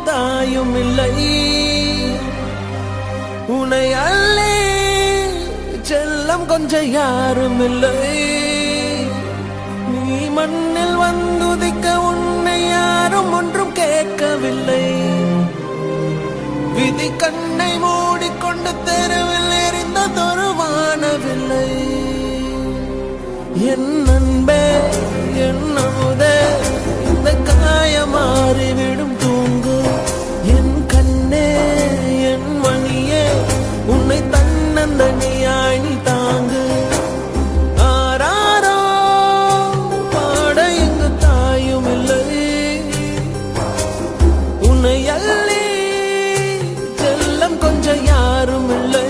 தாயும் இல்லை உன்னை அல்லே செல்லம் கொஞ்சம் யாரும் இல்லை நீ மண்ணில் வந்துதிக்க உன்னை யாரும் ஒன்றும் கேட்கவில்லை விதி கண்ணை மூடிக்கொண்டு தெருவில் எறிந்ததொரு வானவில்லை என் அன்பே என் அமுதே இந்த காயம் மாறிவிடும் தூங்கு என் கண்ணே என் மணியே உன்னை தன்னந்தனியாய் நீ தாங்கு ஆராரோ பாட இங்கு தாயும் இல்லை உன்னை அள்ளி செல்லம் கொஞ்சம் யாரும் இல்லை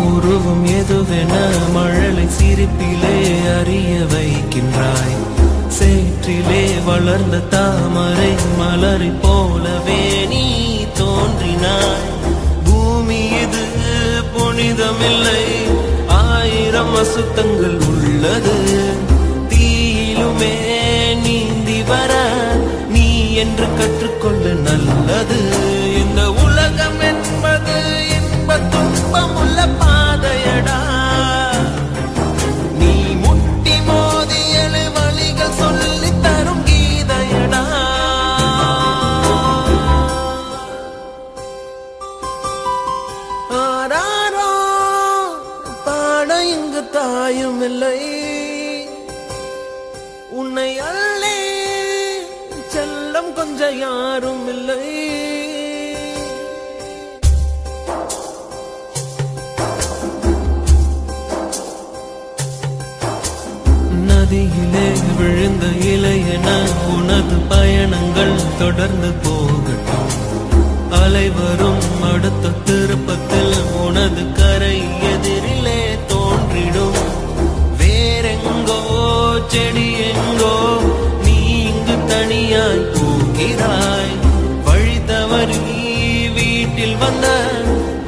உருவம் எதுவென மழலை சிரிப்பிலே அறிய வைக்கின்றாய் சேற்றிலே வளர்ந்த தாமரை மலரை போலவே நீ தோன்றினாய் பூமி இது புனிதமில்லை ஆயிரம் அசுத்தங்கள் உள்ளது தீயிலுமே நீந்தி வர நீ என்று கற்றுக்கொள்ள நல்லது இந்த உலகம் என்பது துன்பமுள்ள பாதையடா நீ முட்டி மோதியலு வழிகள் சொல்லி தரும் கீதையடா ஆராரோ பாட இங்கு தாயும் இல்லை உன்னை அள்ளே செல்லம் கொஞ்சம் யாரும் இல்லை நதியிலே விழுந்த இலையென உனது பயணங்கள் தொடர்ந்து போகட்டும் அலைவரும் அடுத்த திருப்பத்தில் உனது கரை எதிரிலே தோன்றிடும் வேறெங்கோ செடி எங்கோ நீ இங்கு தனியாய் போகிறாய் வழி தவறி வீட்டில் வந்த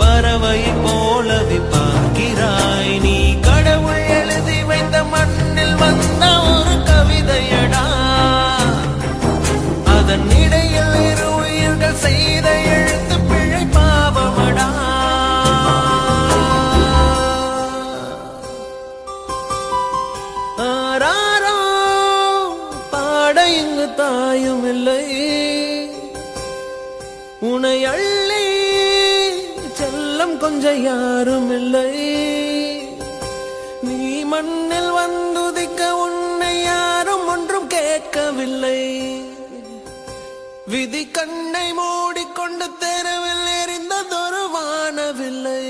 பறவை போலவே பார்க்கிறாய் நீ கடவுள் எழுதி வைத்த மண்ணில் வந்த ஒரு கவிதையடா அதன் இடையில் இரு உயிர்கள் செய்த எழுத்து பிழை பாவமடா ஆராரோ பாட இங்கு தாயும் இல்லை உன்னை அள்ளி செல்லம் கொஞ்சம் யாரும் இல்லை நீ மண்ணில் வந்துதிக்க உன்னை யாரும் ஒன்றும் கேட்கவில்லை விதி கண்ணை மூடிக்கொண்டு தெருவில் எறிந்ததொரு வானவில்லை